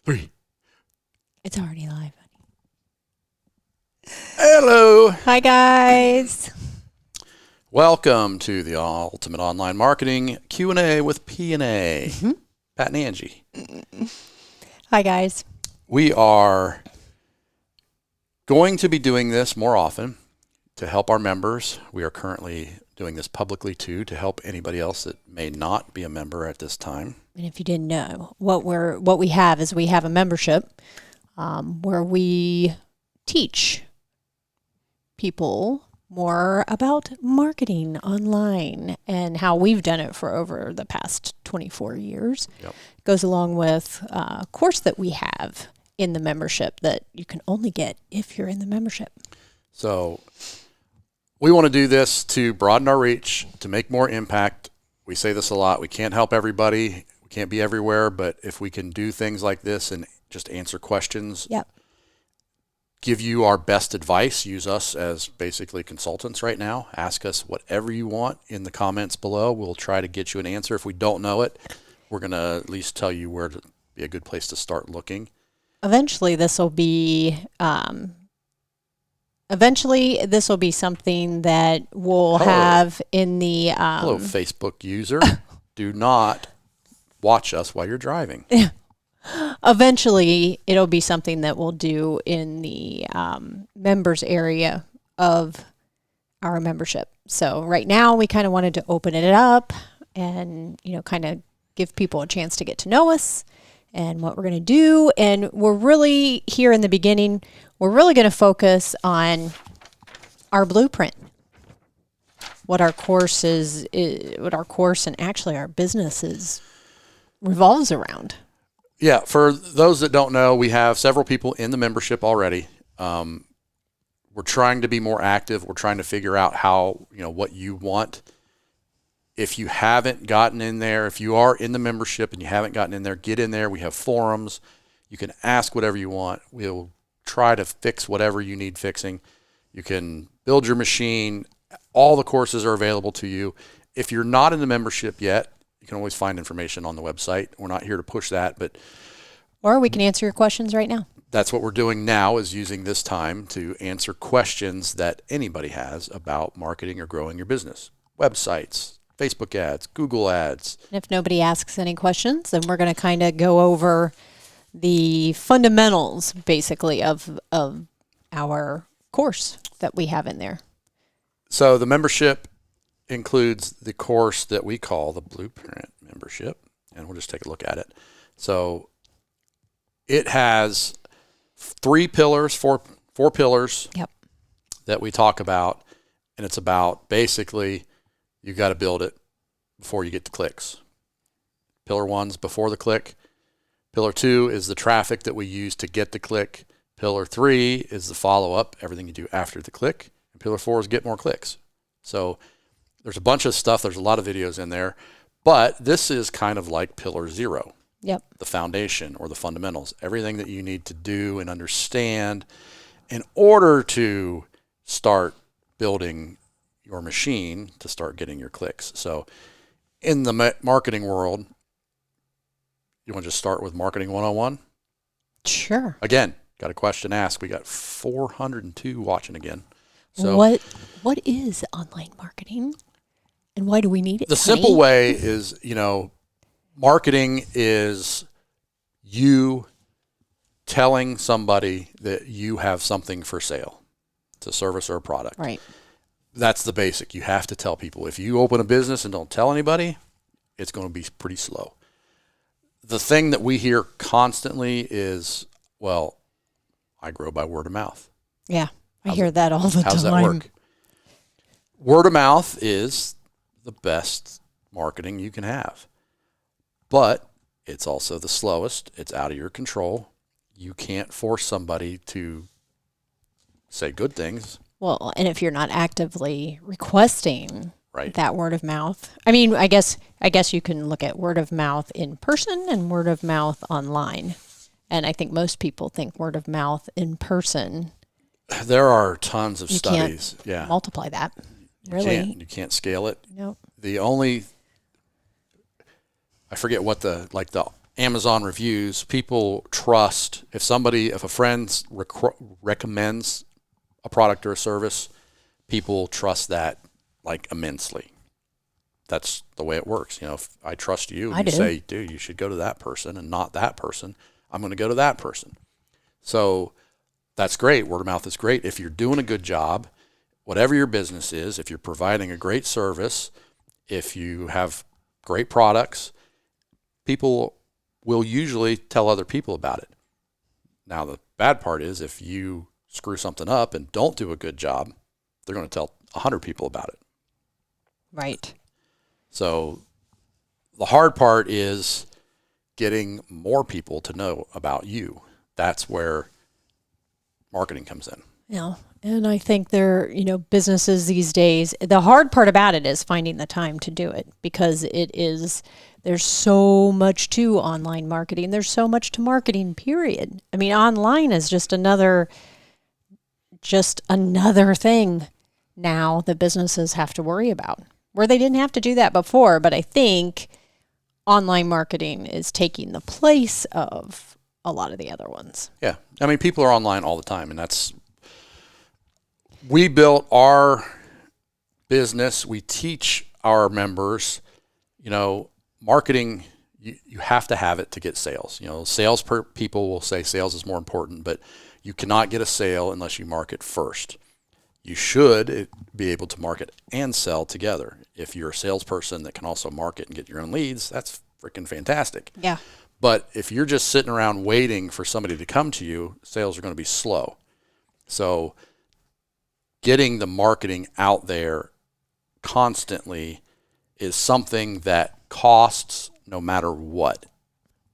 3. It's already live, honey. Hello. Hi, guys. Welcome to the Ultimate Online Marketing Q&A with P&A. Pat and Angie. Hi, guys. We are going to be doing this more often to help our members. We are currently doing this publicly, too, to help anybody else that may not be a member at this time. And if you didn't know, what we have is we have a membership where we teach people more about marketing online and how we've done it for over the past 24 years. Yep. It goes along with a course that we have in the membership that you can only get if you're in the membership. So we want to do this to broaden our reach, to make more impact. We say this a lot. We can't help everybody. We can't be everywhere. But if we can do things like this and just answer questions, Yep. give you our best advice, use us as basically consultants right now. Ask us whatever you want in the comments below. We'll try to get you an answer. If we don't know it, we're going to at least tell you where to be a good place to start looking. Eventually, this will be something that we'll have in the. Hello, Facebook user. Do not watch us while you're driving. Eventually, it'll be something that we'll do in the members area of our membership. So right now, we kind of wanted to open it up and, kind of give people a chance to get to know us and what we're going to do. And we're really, here in the beginning, we're really going to focus on our blueprint, what our course is, what our course and actually our business revolves around. Yeah, for those that don't know, we have several people in the membership already. We're trying to be more active. We're trying to figure out how, what you want. If you haven't gotten in there, if you are in the membership and you haven't gotten in there, get in there. We have forums. You can ask whatever you want. We'll try to fix whatever you need fixing. You can build your machine. All the courses are available to you. If you're not in the membership yet, you can always find information on the website. We're not here to push that, but or we can answer your questions right now. That's what we're doing now, is using this time to answer questions that anybody has about marketing or growing your business. Websites, Facebook ads, Google ads. And if nobody asks any questions, then we're going to kind of go over the fundamentals, basically, of our course that we have in there. So the membership includes the course that we call the Blueprint membership, and we'll just take a look at it. So it has four pillars Yep. that we talk about, and it's about basically you got to build it before you get the clicks. Pillar 1's before the click. Pillar 2 is the traffic that we use to get the click. Pillar 3 is the follow-up, everything you do after the click. And Pillar 4 is get more clicks. So there's a bunch of stuff. There's a lot of videos in there. But this is kind of like Pillar 0. Yep. The foundation or the fundamentals. Everything that you need to do and understand in order to start building your machine to start getting your clicks. So in the marketing world, you want to just start with Marketing 101? Sure. Again, got a question asked. We got 402 watching again. So what is online marketing and why do we need it? The simple way is, marketing is you telling somebody that you have something for sale. It's a service or a product. Right. That's the basic. You have to tell people. If you open a business and don't tell anybody, it's going to be pretty slow. The thing that we hear constantly is, well, I grow by word of mouth. Yeah, I hear that all the time. How's that work? Word of mouth is the best marketing you can have. But it's also the slowest. It's out of your control. You can't force somebody to say good things. Well, and if you're not actively requesting Right. that word of mouth, I mean, I guess you can look at word of mouth in person and word of mouth online. And I think most people think word of mouth in person. There are tons of studies. Can't multiply that. You can't scale it. Nope. I forget what the Amazon reviews, people trust if a friend recommends a product or a service, people trust that like immensely. That's the way it works. If I trust you and you say, dude, you should go to that person and not that person, I'm going to go to that person. So that's great. Word of mouth is great. If you're doing a good job, whatever your business is, if you're providing a great service, if you have great products, people will usually tell other people about it. Now, the bad part is if you screw something up and don't do a good job, they're going to tell 100 people about it. Right. So the hard part is getting more people to know about you. That's where marketing comes in. Yeah. And I think businesses these days, the hard part about it is finding the time to do it, because there's so much to online marketing. There's so much to marketing, period. I mean, online is just another thing now that businesses have to worry about, where they didn't have to do that before. But I think online marketing is taking the place of a lot of the other ones. Yeah. I mean, people are online all the time, and we built our business. We teach our members, marketing, you have to have it to get sales. People will say sales is more important, but you cannot get a sale unless you market first. You should be able to market and sell together. If you're a salesperson that can also market and get your own leads, that's freaking fantastic. Yeah. But if you're just sitting around waiting for somebody to come to you, sales are going to be slow. So getting the marketing out there constantly is something that costs no matter what.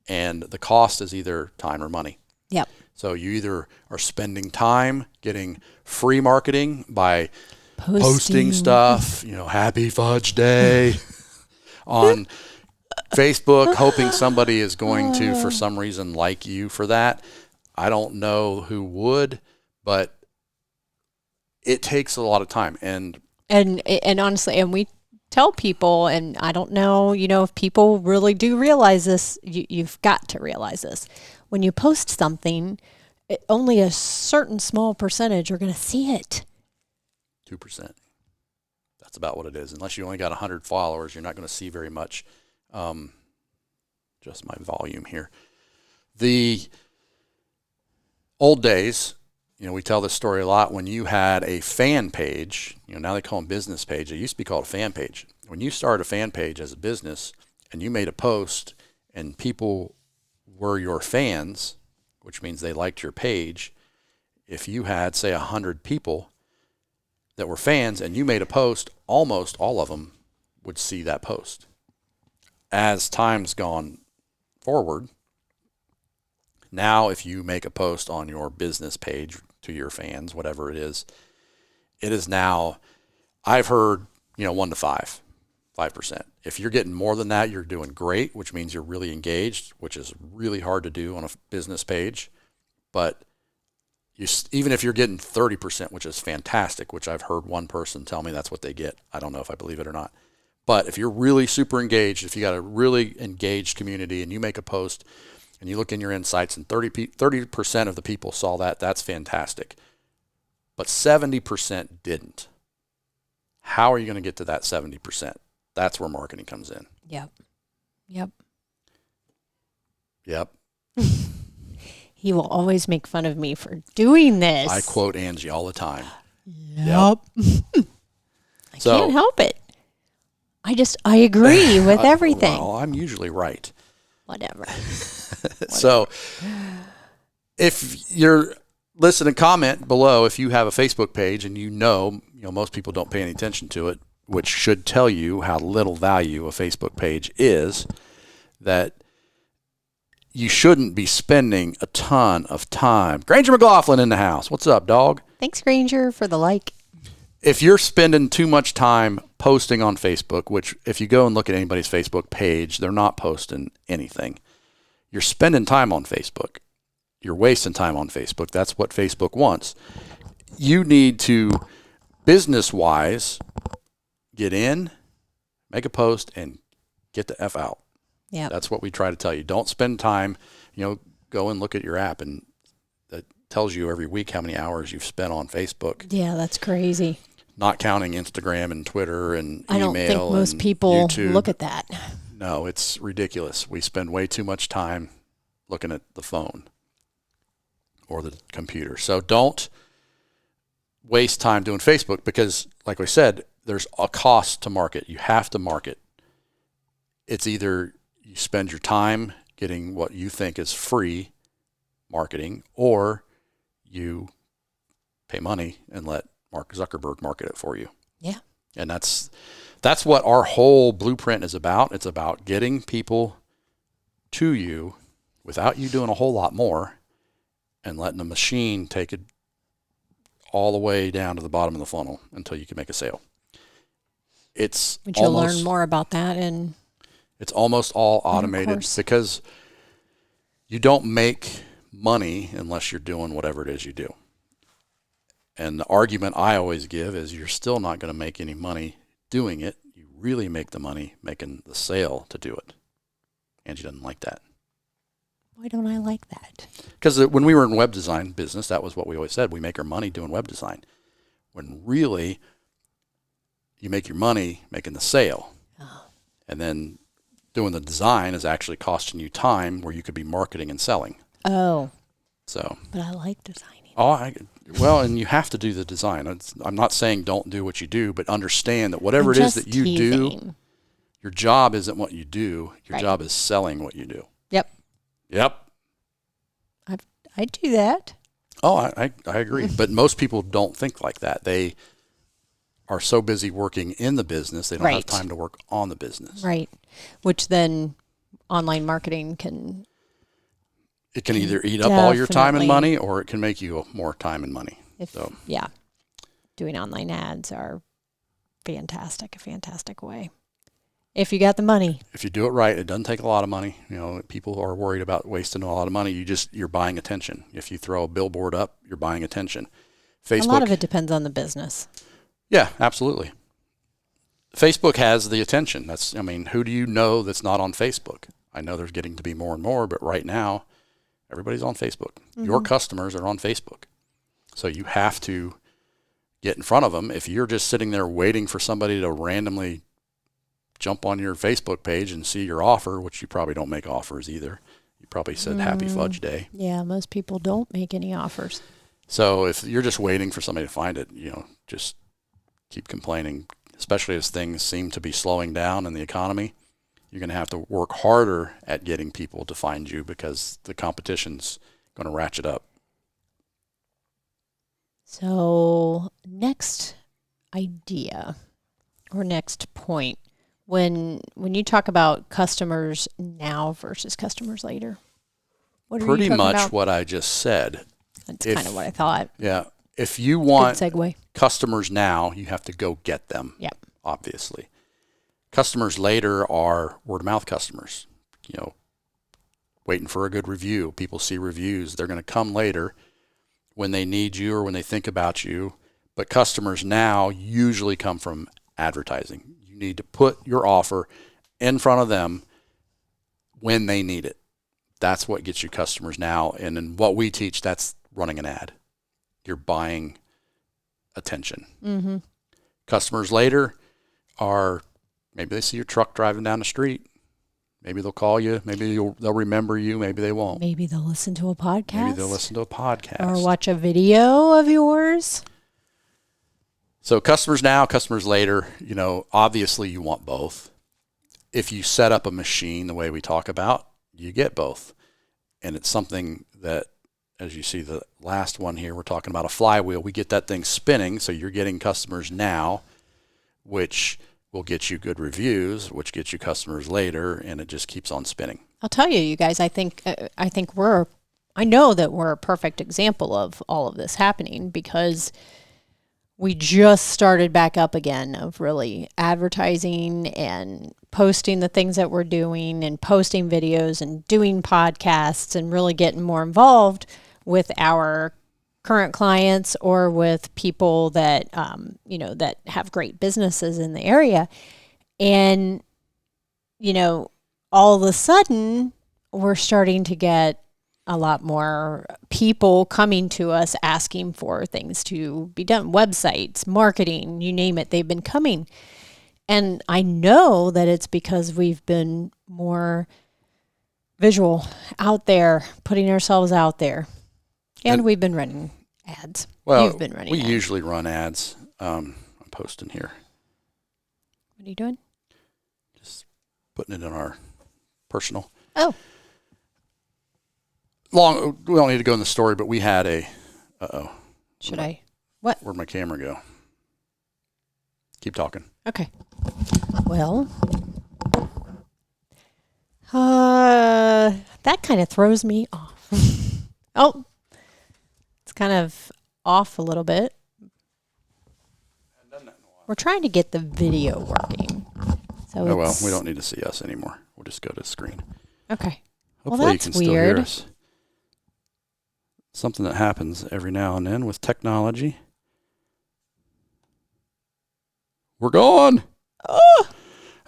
And the cost is either time or money. Yep. So you either are spending time getting free marketing by posting stuff, happy fudge day on Facebook, hoping somebody is going to, for some reason, like you for that. I don't know who would, but it takes a lot of time. And honestly, and we tell people, and I don't know, if people really do realize this, you've got to realize this. When you post something, only a certain small percentage are going to see it. 2%. That's about what it is. Unless you only got 100 followers, you're not going to see very much. Just my volume here. The old days, we tell this story a lot. When you had a fan page, now they call them business page. It used to be called a fan page. When you started a fan page as a business and you made a post and people were your fans, which means they liked your page, if you had, say, 100 people that were fans and you made a post, almost all of them would see that post. As time's gone forward, now if you make a post on your business page to your fans, whatever it is now, I've heard, 1 to 5%. If you're getting more than that, you're doing great, which means you're really engaged, which is really hard to do on a business page. But even if you're getting 30%, which is fantastic, which I've heard one person tell me that's what they get. I don't know if I believe it or not. But if you're really super engaged, if you got a really engaged community and you make a post and you look in your insights and 30% of the people saw that, that's fantastic. But 70% didn't. How are you going to get to that 70%? That's where marketing comes in. Yep. He will always make fun of me for doing this. I quote Angie all the time. Yep. I can't help it. I agree with everything. Well, I'm usually right. Whatever. So if you're listening, comment below if you have a Facebook page and most people don't pay any attention to it, which should tell you how little value a Facebook page is, that you shouldn't be spending a ton of time. Granger McLaughlin in the house. What's up, dog? Thanks, Granger, for the like. If you're spending too much time posting on Facebook, which if you go and look at anybody's Facebook page, they're not posting anything. You're spending time on Facebook. You're wasting time on Facebook. That's what Facebook wants. You need to, business-wise, get in, make a post, and get the F out. Yeah. That's what we try to tell you. Don't spend time, go and look at your app, and that tells you every week how many hours you've spent on Facebook. Yeah, that's crazy. Not counting Instagram and Twitter and email. I don't think most people YouTube. look at that. No, it's ridiculous. We spend way too much time looking at the phone or the computer. So don't waste time doing Facebook because, like we said, there's a cost to market. You have to market. It's either you spend your time getting what you think is free marketing, or you pay money and let Mark Zuckerberg market it for you. Yeah. And that's what our whole blueprint is about. It's about getting people to you without you doing a whole lot more and letting the machine take it all the way down to the bottom of the funnel until you can make a sale. Which you'll learn more about that. And it's almost all automated because you don't make money unless you're doing whatever it is you do. And the argument I always give is you're still not going to make any money doing it. You really make the money making the sale to do it. Angie doesn't like that. Why don't I like that? Because when we were in web design business, that was what we always said. We make our money doing web design. When really, you make your money making the sale. Oh. And then doing the design is actually costing you time where you could be marketing and selling. Oh. So. But I like designing. Well, and you have to do the design. I'm not saying don't do what you do, but understand that whatever it is that you do, your job isn't what you do. Your job is selling what you do. Yep. I do that. Oh, I agree. But most people don't think like that. They are so busy working in the business, they don't have time to work on the business. Right. Which then online marketing can... It can either eat up all your time and money, or it can make you more time and money. Yeah. Doing online ads are a fantastic way. If you got the money. If you do it right, it doesn't take a lot of money. People are worried about wasting a lot of money. You're buying attention. If you throw a billboard up, you're buying attention. Facebook. A lot of it depends on the business. Yeah, absolutely. Facebook has the attention. Who do you know that's not on Facebook? I know there's getting to be more and more, but right now, everybody's on Facebook. Mm-hmm. Your customers are on Facebook. So you have to get in front of them. If you're just sitting there waiting for somebody to randomly jump on your Facebook page and see your offer, which you probably don't make offers either. You probably said Happy Fudge Day. Yeah, most people don't make any offers. So if you're just waiting for somebody to find it, just keep complaining, especially as things seem to be slowing down in the economy. You're going to have to work harder at getting people to find you because the competition's going to ratchet up. So next idea or next point, when you talk about customers now versus customers later, what are pretty you talking much about? What I just said. That's kind of what I thought. Yeah. If you want good segue. Customers now, you have to go get them. Yep. Obviously. Customers later are word of mouth customers, waiting for a good review. People see reviews. They're going to come later when they need you or when they think about you. But customers now usually come from advertising. You need to put your offer in front of them when they need it. That's what gets you customers now. And in what we teach, that's running an ad. You're buying attention. Mm-hmm. Customers later are... Maybe they see your truck driving down the street. Maybe they'll call you. Maybe they'll remember you. Maybe they won't. Maybe they'll listen to a podcast. Or watch a video of yours. So customers now, customers later, obviously you want both. If you set up a machine the way we talk about, you get both. And it's something that, as you see the last one here, we're talking about a flywheel. We get that thing spinning. So you're getting customers now, which will get you good reviews, which gets you customers later, and it just keeps on spinning. I'll tell you guys, I know that we're a perfect example of all of this happening because we just started back up again of really advertising and posting the things that we're doing and posting videos and doing podcasts and really getting more involved with our current clients or with people that, that have great businesses in the area. And, all of a sudden, we're starting to get a lot more people coming to us asking for things to be done, websites, marketing, you name it, they've been coming. And I know that it's because we've been more visual out there, putting ourselves out there. And we've been running ads. Well, You've been running we ads. usually run ads. I'm posting here. What are you doing? Just putting it in our personal. Oh. We don't need to go in the story, but we had a, Should I? What? Where'd my camera go? Keep talking. Okay. Well, that kind of throws me off. Oh, it's kind of off a little bit. We're trying to get the video working. So Oh, well, we don't need to see us anymore. We'll just go to the screen. Okay. Hopefully well, you can that's still hear weird. us. Something that happens every now and then with technology. We're gone. Oh.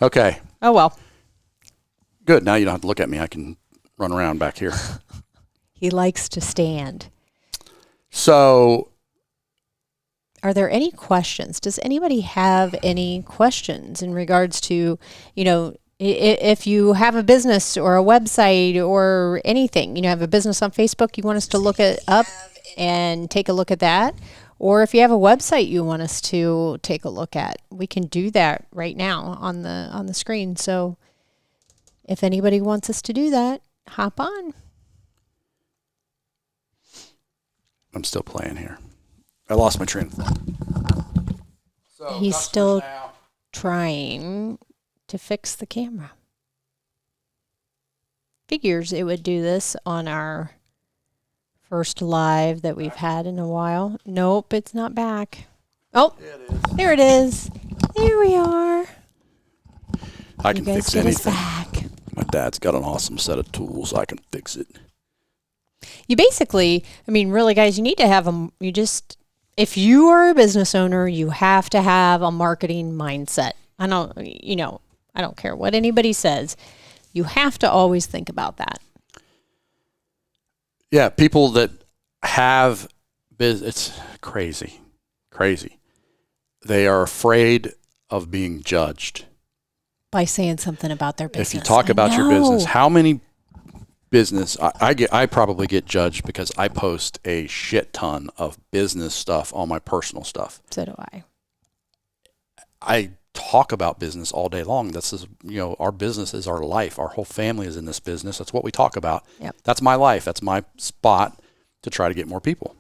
Okay. Oh, well. Good. Now you don't have to look at me. I can run around back here. He likes to stand. So, are there any questions? Does anybody have any questions in regards to, if you have a business or a website or anything, have a business on Facebook, you want us to look it up and take a look at that? Or if you have a website you want us to take a look at, we can do that right now on the screen. So if anybody wants us to do that, hop on. I'm still playing here. I lost my train of thought. So he's still trying to fix the camera. Figures it would do this on our first live that we've had in a while. Nope, it's not back. Oh, there it is. There we are. I can fix anything. Back. My dad's got an awesome set of tools. I can fix it. You basically, really, guys, you need to have them. If you are a business owner, you have to have a marketing mindset. I don't care what anybody says. You have to always think about that. Yeah, people that have it's crazy. They are afraid of being judged. By saying something about their business. If you talk about your business, how many business I probably get judged because I post a shit ton of business stuff on my personal stuff. So do I. I talk about business all day long. This is, our business is our life. Our whole family is in this business. That's what we talk about. Yep. That's my life. That's my spot to try to get more people.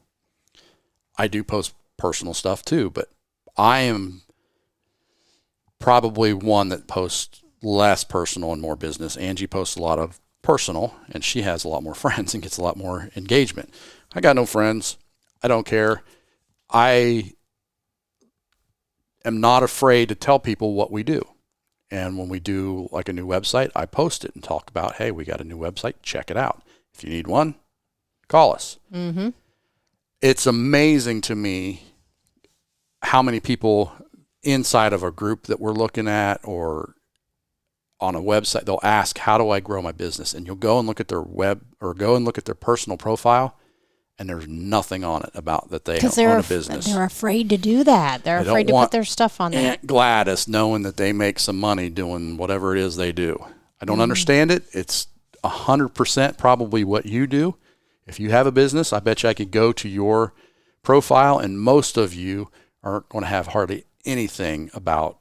I do post personal stuff too, but I am probably one that posts less personal and more business. Angie posts a lot of personal, and she has a lot more friends and gets a lot more engagement. I got no friends. I don't care. I am not afraid to tell people what we do. And when we do like a new website, I post it and talk about, hey, we got a new website. Check it out. If you need one, call us. Mm-hmm. It's amazing to me how many people inside of a group that we're looking at or on a website, they'll ask, how do I grow my business? And you'll go and look at their web or go and look at their personal profile, and there's nothing on it about that they own a business. They're afraid to do that. They're afraid to put their stuff on there. Aunt Gladys knowing that they make some money doing whatever it is they do. I don't understand it. It's 100% probably what you do. If you have a business, I bet you I could go to your profile, and most of you aren't going to have hardly anything about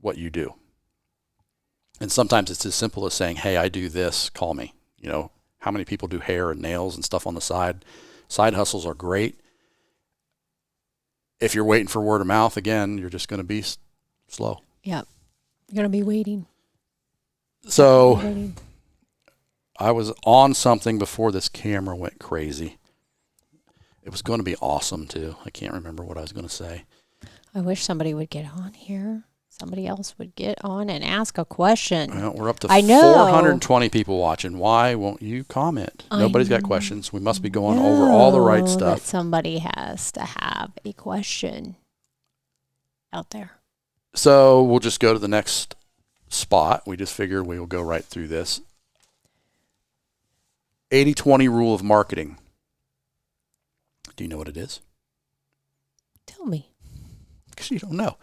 what you do. And sometimes it's as simple as saying, hey, I do this, call me. How many people do hair and nails and stuff on the side? Side hustles are great. If you're waiting for word of mouth, again, you're just going to be slow. Yep. You're going to be waiting. So I was on something before this camera went crazy. It was going to be awesome, too. I can't remember what I was going to say. I wish somebody would get on here. Somebody else would get on and ask a question. Well, we're up to 420 people watching. Why won't you comment? Nobody's got questions. We must be going over all the right stuff. That somebody has to have a question out there. So we'll just go to the next spot. We just figured we will go right through this. 80-20 rule of marketing. Do you know what it is? Tell me. Because you don't know.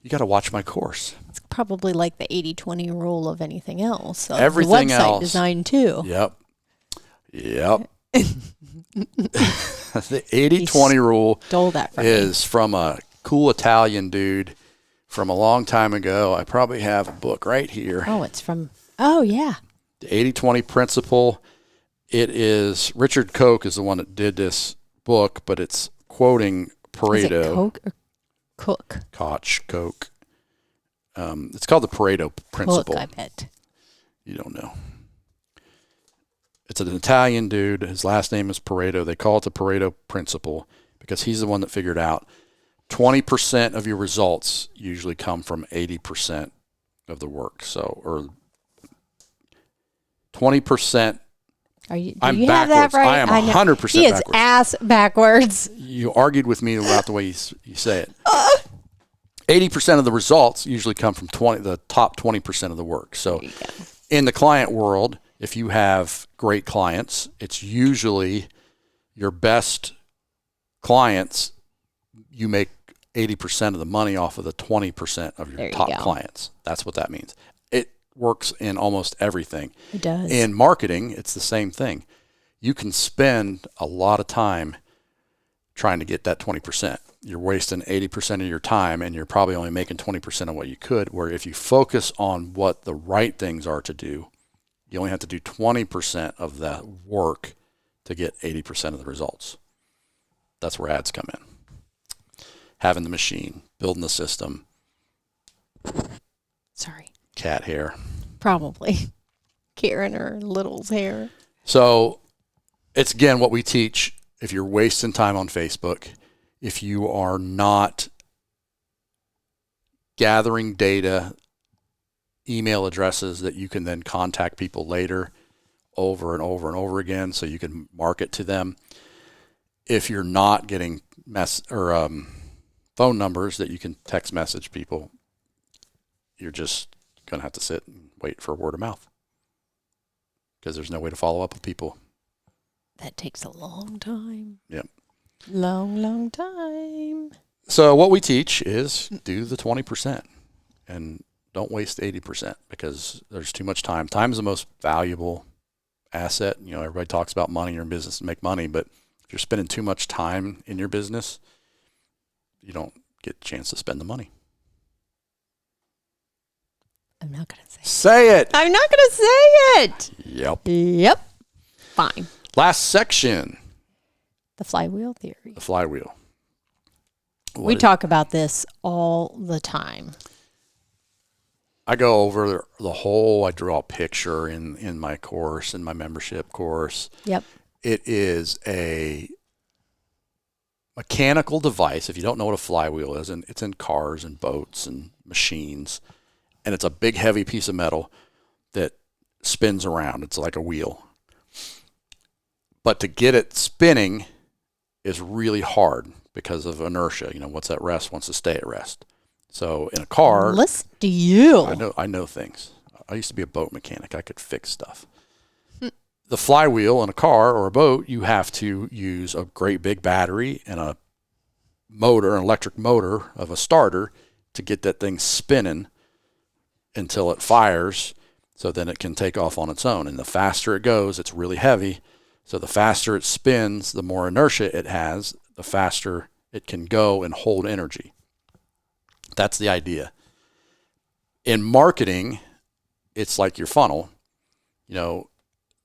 You got to watch my course. It's probably like the 80-20 rule of anything else. Everything the website else. design too. Yep. The 80-20 rule Stole that from me. is from a cool Italian dude from a long time ago. I probably have a book right here. Oh, it's from, oh yeah. The 80-20 principle. It is, Richard Koch is the one that did this book, but it's quoting Pareto. Is it Coke or Cook? Koch. It's called the Pareto principle. Cook, I bet. You don't know. It's an Italian dude. His last name is Pareto. They call it the Pareto principle because he's the one that figured out 20% of your results usually come from 80% of the work. So, or 20%. I'm you backwards. Have that right? I am 100% He is backwards. ass backwards. You argued with me about the way you say it. 80% of the results usually come from the top 20% of the work. So in the client world, if you have great clients, it's usually your best clients. You make 80% of the money off of the 20% of your top clients. That's what that means. It works in almost everything. It does. In marketing, it's the same thing. You can spend a lot of time trying to get that 20%. You're wasting 80% of your time and you're probably only making 20% of what you could, where if you focus on what the right things are to do, you only have to do 20% of that work to get 80% of the results. That's where ads come in. Having the machine, building the system. Sorry. Cat hair. Probably. Karen or Little's hair. So it's, again, what we teach. If you're wasting time on Facebook, if you are not gathering data, email addresses that you can then contact people later over and over and over again so you can market to them. If you're not getting phone numbers that you can text message people, you're just going to have to sit and wait for word of mouth because there's no way to follow up with people. That takes a long time. Yep. Long time. So what we teach is do the 20% and don't waste 80% because there's too much time. Time is the most valuable asset. You know, everybody talks about money. You're in business to make money, but if you're spending too much time in your business, you don't get a chance to spend the money. I'm not going to say it. Say it. I'm not going to say it. Yep. Fine. Last section. The flywheel theory. The flywheel. We talk about this all the time. I go over the whole, I draw a picture in my course, in my membership course. Yep. It is a mechanical device. If you don't know what a flywheel is, and it's in cars and boats and machines, and it's a big, heavy piece of metal that spins around. It's like a wheel. But to get it spinning is really hard because of inertia. You know, what's at rest wants to stay at rest. So in a car, listen to you. I know things. I used to be a boat mechanic. I could fix stuff. The flywheel in a car or a boat, you have to use a great big battery and a motor, an electric motor of a starter to get that thing spinning until it fires, so then it can take off on its own. And the faster it goes, it's really heavy. So the faster it spins, the more inertia it has, the faster it can go and hold energy. That's the idea. In marketing, it's like your funnel. You know,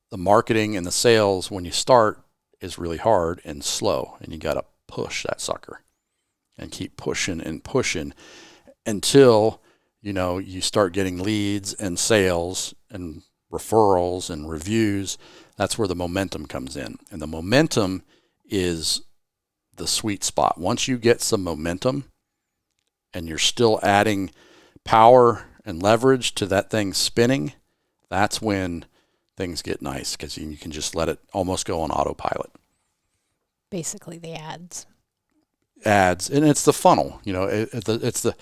the marketing and the sales when you start is really hard and slow, and you got to push that sucker and keep pushing and pushing until, you know, you start getting leads and sales and referrals and reviews. That's where the momentum comes in. And the momentum is the sweet spot. Once you get some momentum and you're still adding power and leverage to that thing spinning, that's when things get nice because you can just let it almost go on autopilot. Basically the ads. And it's the funnel. You know, it's the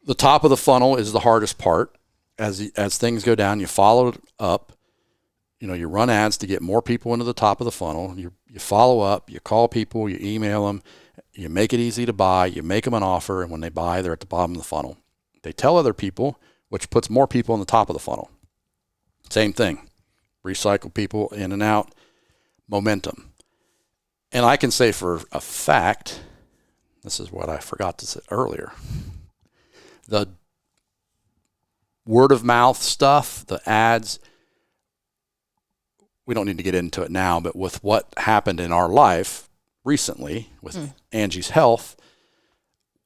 The top of the funnel is the hardest part. As things go down, you follow it up. You run ads to get more people into the top of the funnel. You follow up, you call people, you email them, you make it easy to buy, you make them an offer, and when they buy, they're at the bottom of the funnel. They tell other people, which puts more people in the top of the funnel. Same thing. Recycle people in and out. Momentum. And I can say for a fact, this is what I forgot to say earlier, the word of mouth stuff, the ads, we don't need to get into it now, but with what happened in our life recently with Angie's health,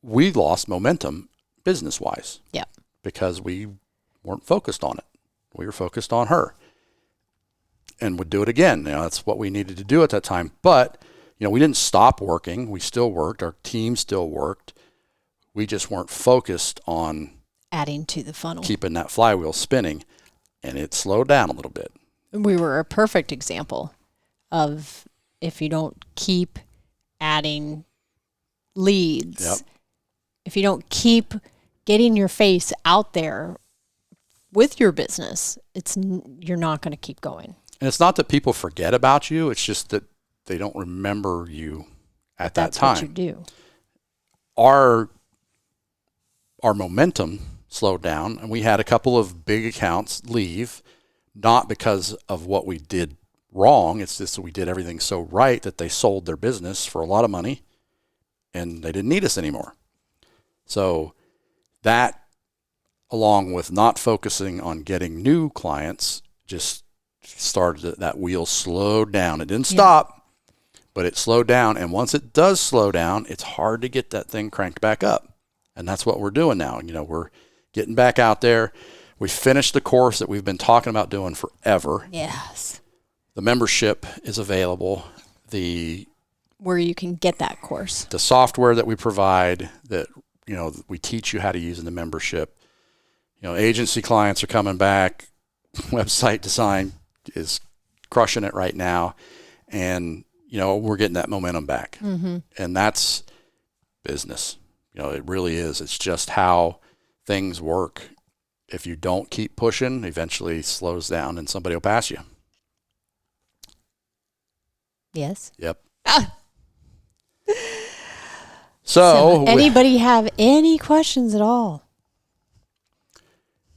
we lost momentum business-wise. Yep. Because we weren't focused on it. We were focused on her. And would do it again. That's what we needed to do at that time. But, we didn't stop working. We still worked. Our team still worked. We just weren't focused on adding to the funnel, keeping that flywheel spinning, and it slowed down a little bit. We were a perfect example of if you don't keep adding leads, Yep. if you don't keep getting your face out there with your business, you're not going to keep going. And it's not that people forget about you. It's just that they don't remember you at that time. That's what you do. Our momentum slowed down, and we had a couple of big accounts leave, not because of what we did wrong. It's just that we did everything so right that they sold their business for a lot of money, and they didn't need us anymore. So that, along with not focusing on getting new clients, just started that wheel slowed down. It didn't stop, but it slowed down. And once it does slow down, it's hard to get that thing cranked back up. And that's what we're doing now. We're getting back out there. We finished the course that we've been talking about doing forever. Yes. The membership is available. Where you can get that course. The software that we provide that, we teach you how to use in the membership. Agency clients are coming back. Website design is crushing it right now. And, we're getting that momentum back. Mm-hmm. And that's business. It really is. It's just how things work. If you don't keep pushing, eventually it slows down and somebody will pass you. Yes. Yep. So anybody have any questions at all?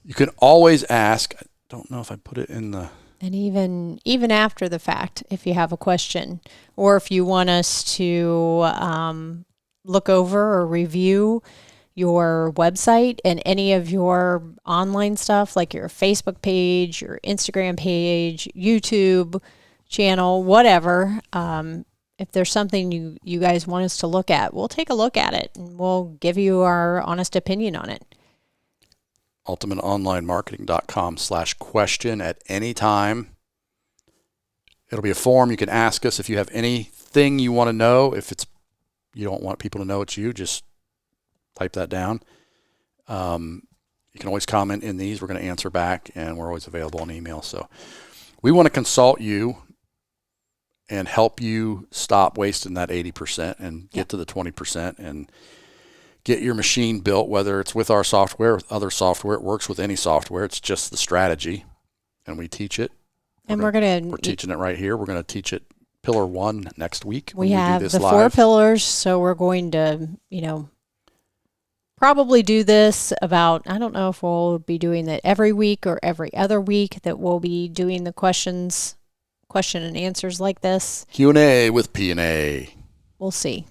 You can always ask. I don't know if I put it in the... And even after the fact, if you have a question, or if you want us to look over or review your website and any of your online stuff, like your Facebook page, your Instagram page, YouTube channel, whatever, if there's something you guys want us to look at, we'll take a look at it and we'll give you our honest opinion on it. ultimateonlinemarketing.com/question at any time. It'll be a form. You can ask us if you have anything you want to know. If you don't want people to know it's you, just type that down. You can always comment in these. We're going to answer back, and we're always available on email. So we want to consult you and help you stop wasting that 80% and get to the 20% and get your machine built, whether it's with our software or with other software. It works with any software. It's just the strategy, and we teach it. We're teaching it right here. We're going to teach it Pillar 1 next week. We have the 4 pillars, so we're going to, probably do this about, I don't know if we'll be doing that every week or every other week, that we'll be doing the question and answers like this. Q&A with P&A. We'll see.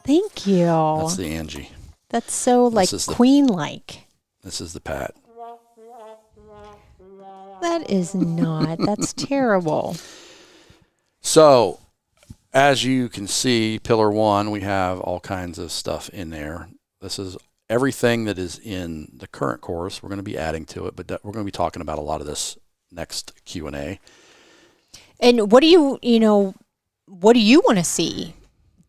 Thank you. That's the Angie. That's so queen-like. This is the Pat. That is not. That's terrible. So, as you can see, Pillar 1, we have all kinds of stuff in there. This is everything that is in the current course. We're going to be adding to it, but we're going to be talking about a lot of this next Q&A. And what do you want to see?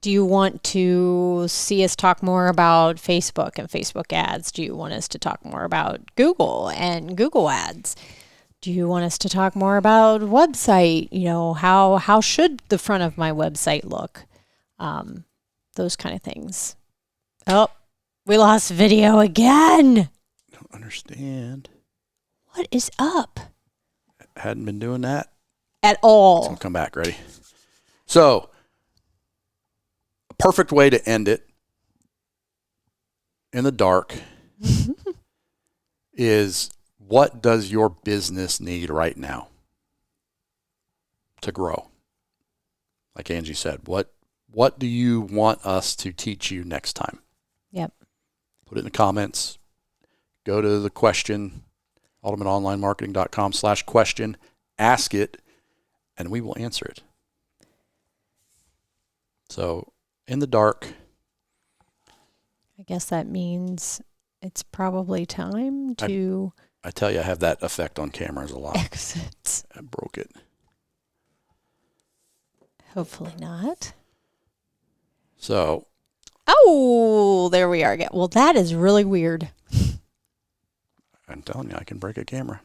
Do you want to see us talk more about Facebook and Facebook ads? Do you want us to talk more about Google and Google ads? Do you want us to talk more about website? How should the front of my website look? Those kind of things. Oh, we lost video again. Don't understand. What is up? Hadn't been doing that At all. It's gonna come back. Ready? So, a perfect way to end it in the dark is, what does your business need right now to grow? Like Angie said, what do you want us to teach you next time? Yep. Put it in the comments. Go to the question, ultimateonlinemarketing.com/question. Ask it, and we will answer it. So, in the dark. I guess that means it's probably time to I tell you, I have that effect on cameras a lot. exit. I broke it. Hopefully not. So. Oh, there we are again. Well, that is really weird. I'm telling you, I can break a camera.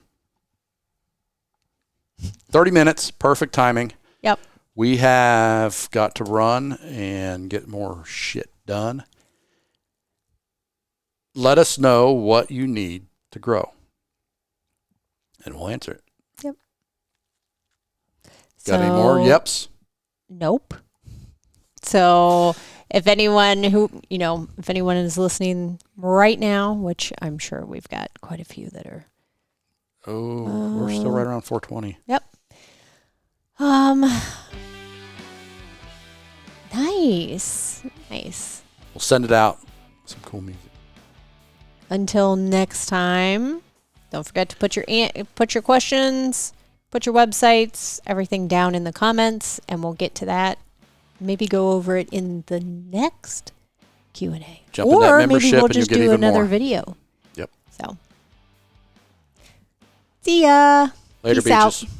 30 minutes, perfect timing. Yep. We have got to run and get more shit done. Let us know what you need to grow, and we'll answer it. Yep. Got any more yeps? Nope. So if anyone is listening right now, which I'm sure we've got quite a few that are. Oh, we're still right around 420. Yep. Nice. We'll send it out. Some cool music. Until next time, don't forget to put your questions, put your websites, everything down in the comments, and we'll get to that. Maybe go over it in the next Q&A. Jump in that or membership maybe we'll and just you'll get do even another more. video. Yep. So, see ya. Later, Peace out. beaches.